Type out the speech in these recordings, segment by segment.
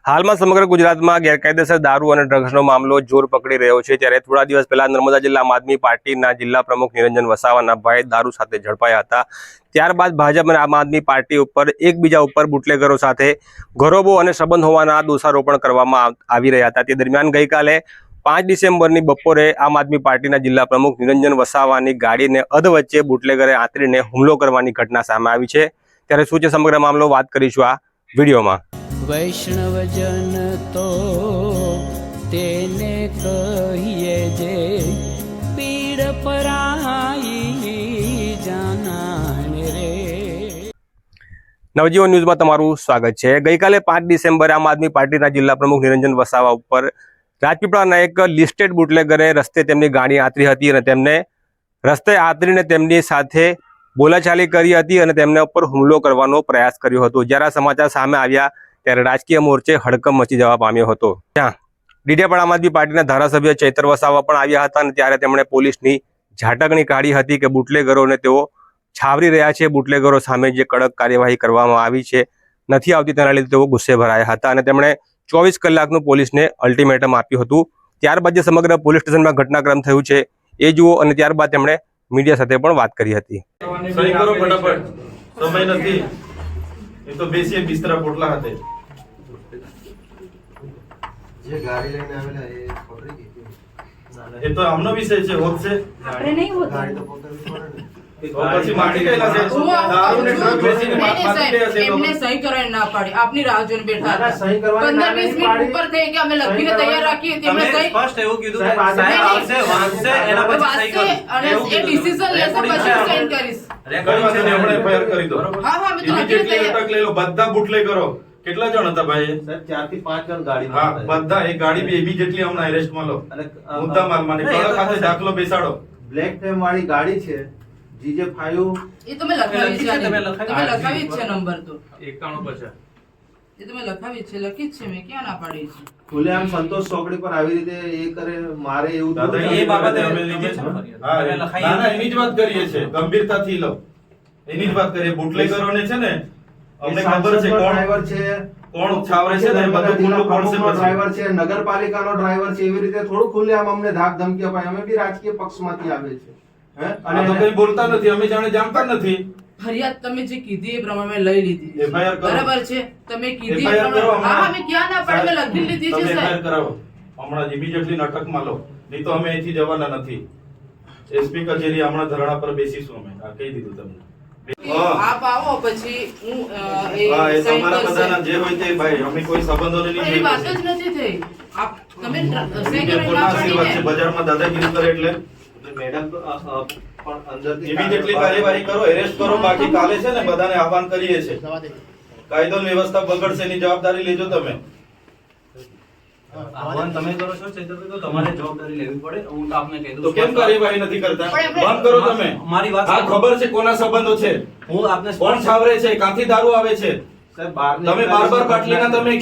હાલમાં સમગ્ર ગુજરાતમાં ગેરકાયદેસર દારૂ અને ડ્રગ્સનો મામલો જોર પકડી રહ્યો છે। ત્યારે થોડા દિવસ પહેલા નર્મદા જિલ્લા આમ આદમી પાર્ટીના જિલ્લા પ્રમુખ નિરંજન વસાવાના ભાઈ દારૂ સાથે ઝડપાયા હતા। ત્યારબાદ ભાજપ અને આમ આદમી પાર્ટી ઉપર એકબીજા ઉપર બુટલેગરો સાથે ગરોબો અને સંબંધ હોવાના દોષારોપણ કરવામાં આવી રહ્યા હતા। તે દરમિયાન ગઈકાલે 5 ડિસેમ્બરની બપોરે આમ આદમી પાર્ટીના જિલ્લા પ્રમુખ નિરંજન વસાવાની ગાડીને અધવચ્ચે બુટલેગરે આંતરીને હુમલો કરવાની ઘટના સામે આવી છે। ત્યારે શું છે સમગ્ર મામલો, વાત કરીશું આ વિડીયોમાં। વૈષ્ણવજન તો તેને કહીએ જે પીડ પરાઈ જાનાને રે। નવજીવન ન્યૂઝમાં તમારું સ્વાગત છે। ગઈકાલે 5 ડિસેમ્બરે આમ આદમી પાર્ટીના જિલ્લા પ્રમુખ નિરંજન વસાવા ઉપર રાજપીપળાના એક લિસ્ટેડ બુટલેગરે રસ્તે તેમની ગાડી આંતરી હતી અને તેમને રસ્તે આંતરીને તેમની સાથે બોલાચાલી કરી હતી અને તેમના ઉપર હુમલો કરવાનો પ્રયાસ કર્યો હતો। જ્યારે આ સમાચાર સામે આવ્યા ત્યારે રાજકીય મોરચે હડકંપ મચી જવા પામ્યો હતો। ત્યાં ડીડેપણ આમ આદમી પાર્ટીના ધારાસભ્ય ચૈતર વસાવા પણ આવ્યા હતા અને ત્યારે તેમણે પોલીસની ઝાટકણી કાઢી હતી કે બુટલેગરોને તેઓ છાવરી રહ્યા છે, બુટલેગરો સામે જે કડક કાર્યવાહી કરવામાં આવી છે નથી આવતી, તેના લીધે તેઓ ગુસ્સે ભરાયા હતા અને તેમણે 24 કલાકનું પોલીસને અલ્ટિમેટમ આપ્યું હતું। ત્યારબાદ જે સમગ્ર પોલીસ સ્ટેશનમાં ઘટનાક્રમ થયું છે એ જુઓ અને ત્યારબાદ તેમણે મીડિયા સાથે પણ વાત કરી હતી। સહી કરો ફટાફટ, સમય નથી। એ તો બેસીએ બિસ્તરા પોટલા હાથે। જે ગાડી લઈને આવેલા એ પકડી ગઈ। એ તો આમનો વિષય છે, હોત છે આપણે નહીં હોતા ગાડી તો પકડવી પડે ને। તો પછી માટી ગયેલા છે, દારૂ ને ડ્રગ વેચીને માટી ગયા છે એમને સહી કરવાની ના પાડી, આપની રાહ જોઈને બેઠા હતા। સહી કરવાની ના 15-20 મિનિટ ઉપર થઈ કે અમે લખીને તૈયાર રાખીએ તેમણે સહી ફર્સ્ટ એવું કીધું કે સાહેબ આવશે વાંચશે એના પછી સહી કરો અને એ ડિસિઝન લેશે પછી સાઈન કરીશ। રેકોર્ડિંગ છે ને આપણે એફઆઈઆર કરી દો। હા હા અમે તો લખીને ઇમિડિયેટલી તૈયાર। અટક લઈ લો, બધા બુટલે કરો। કેટલા જણ હતા ભાઈ? સાહેબ 4 થી 5 જણ ગાડીમાં હા, હતા। બધા એક ગાડી બી ઇમિડિયેટલી હમણાં એરેસ્ટમાં લો। અને મુદ્દા માલ માટે કડક હાથે દાખલો બેસાડો। બ્લેક ફ્રેમ વાળી ગાડી છે GJ5 એ તો મેં લખાવી છે, તમે તમે લખાવી જ છે નંબર તો 9150 એ તો મેં લખાવી જ છે, લખી જ છે, મેં ક્યાં ના પાડી છે। ખુલ્લેઆમ સંતોષ ચોકડી પર આવી રીતે એ કરે મારે એવું દાદા થોડું એ બાબતે અમે લીધી છે। હા, ના ના એની જ વાત કરીએ છીએ, ગંભીરતાથી લો, એની જ વાત કરીએ। બુટલેગરોને છે ને અમને ખબર છે ડ્રાઈવર છે, કોણ છાવરે છે ને બધું ખુલ્લું કોણ છે ડ્રાઈવર છે, નગરપાલિકાનો ડ્રાઈવર છે, એવી રીતે થોડું ખુલ્લેઆમ અમને ધાક ધમકી અપાય। અમે બી રાજકીય પક્ષમાંથી આવે છે હે અને તો કઈ બોલતા નથી, અમે જાણે જાણતા નથી। ફરિયાદ તમે જે કીધી એ પ્રમાણે મેં લઈ લીધી FIR કરો। બરાબર છે, તમે કીધી એ FIR કરો પ્રમાણે। હા હમણાં। હા મેં ક્યાં ના પાડી, મેં લખી લીધી છે તમે FIR સાહેબ। કરાવો હમણાં ઇમિડિયેટલી નાટકમાં લો, નહીં તો અમે અહીંથી જવાના નથી। એસપી કચેરી હમણાં ધરણા પર બેસીશું અમે, આ કહી દીધું તમને। આપ આવો પછી હું હા, એ સાઈન તમારા કરશે। બધાના જે હોય તે ભાઈ, અમે કોઈ સંબંધોને પણ નહીં એ વાત જ નથી થઈ। આપ તમે સહી એ કરવાની કોના ના આશીર્વાદ છે? પાડી ને। બજારમાં દાદાગીરી કરે એટલે મેડમ પણ અંદરથી ઇમિડિયેટલી કાર્યવાહી કરો, એરેસ્ટ કરો। બાકી કાલે છે ને બધાને આહવાન કરીએ છે, કાયદો અને વ્યવસ્થા બગડશે એની જવાબદારી લેજો તમે। આહવાન તમે કરો છો ચૈતરભાઈ, તો તમારે જવાબદારી લેવી પડે। હું તો આપને કહી દઉં તો કેમ કાર્યવાહી નથી કરતા? પણ એમને- બંધ કરો તમે। મારી વાત આ સાંભળો। ખબર છે કોના સંબંધો છે, હું આપને કોણ છાવરે છે, ક્યાંથી દારૂ આવે છે। સાહેબ બહારની તમે બાર બાટલીના તમે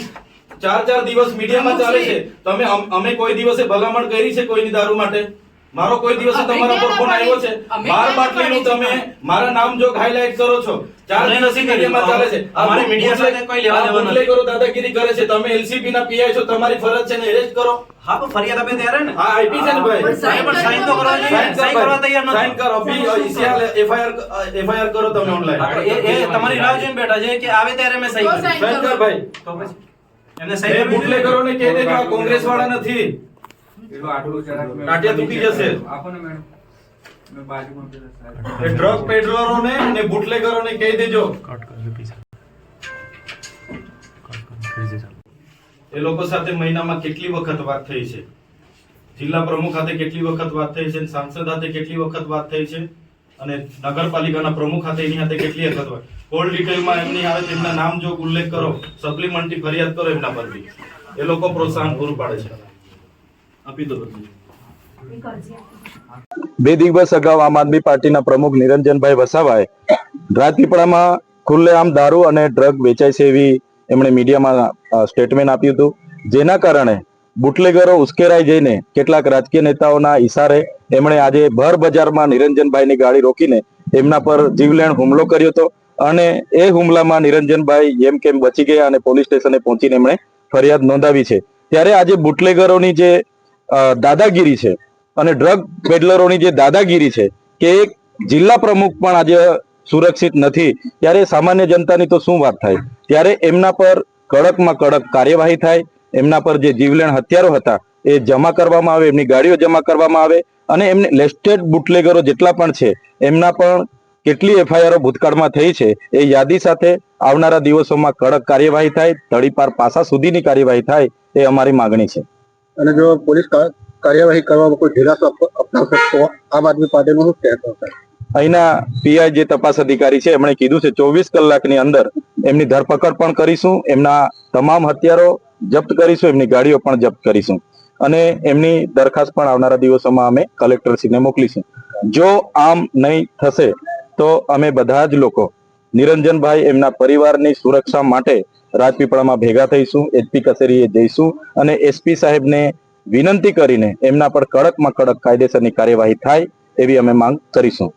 4 દિવસ મીડિયામાં ચાલે છે, તમે અમે કોઈ દિવસે ભલામણ કરી છે કોઈની દારૂ માટે? મારો કોઈ દિવસે અમે તમારા પર ક્યાં ફોન ના આવ્યો છે? પાડી? અમે 12 ક્યાં ના બાટલીનું પાડી તમે છે? મારા નામ જો હાઇલાઇટ કરો છો, 4 અમે દિવસ નથી મીડિયામાં ચાલે છે। આ અમારી મીડિયા સાથે કોઈ લેવા દેવા નથી। બુટલેગરો દાદાગીરી કરે છે, તમે એલસીબી ના પીઆઈ છો, તમારી ફરજ છે ને એરેસ્ટ કરો। હા પણ ફરિયાદ આપે ત્યારે ને હા, આઈપી છે ને ભાઈ, પણ સાઈન પણ સાઈન તો કરવા જોઈએ, સાઈન સાઈન કરવા તૈયાર નથી। સાઈન કરો, અભી એફઆઈઆર કરો તમે ઓનલાઈન। હા, તો એ તમારી રાહ જોઈને બેઠા છે કે આવે ત્યારે મેં સહી તો કરી। સાઈન સાઈન કર ભાઈ। તો પછી એમને સહી એ કરવી જોઈએ। બુટલેગરોને કહી દે કે આ કોંગ્રેસ વાળા નથી, ટાટિયા તૂટી જશે। એ ડ્રગ પેડલરોને અને બુટલેગરોને કહી દેજો, એ લોકો સાથે મહિનામાં કેટલી વખત વાત થઈ છે, જિલ્લા પ્રમુખ સાથે કેટલી વખત વાત થઈ છે, સાંસદ સાથે કેટલી વખત વાત થઈ છે, અને નગરપાલિકાના પ્રમુખ સાથે એની સાથે કેટલી વખત વાત। કોલ ડિટેલમાં એમની આવે તેમના નામ જો ઉલ્લેખ કરો, સપ્લિમેન્ટરી ફરિયાદ કરો એમના પર બી, એ લોકો પ્રોત્સાહન પૂરું પાડે છે। આપી દો બધું। 2 દિવસ અગાઉ આમ આદમી પાર્ટીના પ્રમુખ નિરંજનભાઈ વસાવાએ રાજપીપળામાં ખુલ્લેઆમ દારૂ અને ડ્રગ વેચાય છે એવી એમણે મીડિયામાં સ્ટેટમેન્ટ આપ્યું હતું, જેના કારણે બુટલેગરો ઉશ્કેરાઈ જઈને કેટલાક રાજકીય નેતાઓના ઈશારે એમણે આજે ભર બજારમાં નિરંજનભાઈની ગાડી રોકીને એમના પર જીવલેણ હુમલો કર્યો હતો અને એ હુમલામાં નિરંજનભાઈ જેમ કેમ બચી ગયા અને પોલીસ સ્ટેશને પહોંચીને એમણે ફરિયાદ નોંધાવી છે. ત્યારે આજે બુટલેગરોની જે દાદાગીરી છે અને ડ્રગ પેડલરોની જે દાદાગીરી છે કે એક જિલ્લા પ્રમુખ પણ આજે સુરક્ષિત નથી, ત્યારે સામાન્ય જનતાની તો શું વાત થાય. ત્યારે એમના પર કડકમાં કડક કાર્યવાહી થાય, એમના પર જે જીવલેણ હથિયારો હતા એ જમા કરવામાં આવે, એમની ગાડીઓ જમા કરવામાં આવે અને એમને લેસ્ટેડ બુટલેગરો જેટલા પણ છે એમના પણ કેટલી એફઆઈઆરો ભૂતકાળમાં થઈ છે એ યાદી સાથે આવનારા દિવસોમાં કડક કાર્યવાહી થાય, તળીપાર પાસા સુધીની કાર્યવાહી થાય એ અમારી માંગણી છે. અને જો પોલીસ કાર્યવાહી કરવામાં કોઈ ઢીલાસો અપનાવશે તો આમ આદમી પાર્ટીનું શું કહેતો હશે? અહીંના પીઆઈ જે તપાસ અધિકારી છે એમણે કીધું છે 24 કલાકની અંદર એમની ધરપકડ પણ કરીશું, એમના તમામ હથિયારો જપ્ત કરીશું, એમની ગાડીઓ પણ જપ્ત કરીશું અને એમની દરખાસ્ત પણ આવનારા દિવસોમાં અમે કલેક્ટરશ્રીને મોકલીશું. જો આમ નહીં થશે તો અમે બધા જ લોકો નિરંજનભાઈ એમના પરિવારની સુરક્ષા માટે રાજપીપળામાં ભેગા થઈશું, એસપી કચેરીએ જઈશું અને એસપી સાહેબને વિનંતી કરીને એમના પર કડકમાં કડક કાયદેસરની કાર્યવાહી થાય એવી અમે માંગ કરીશું.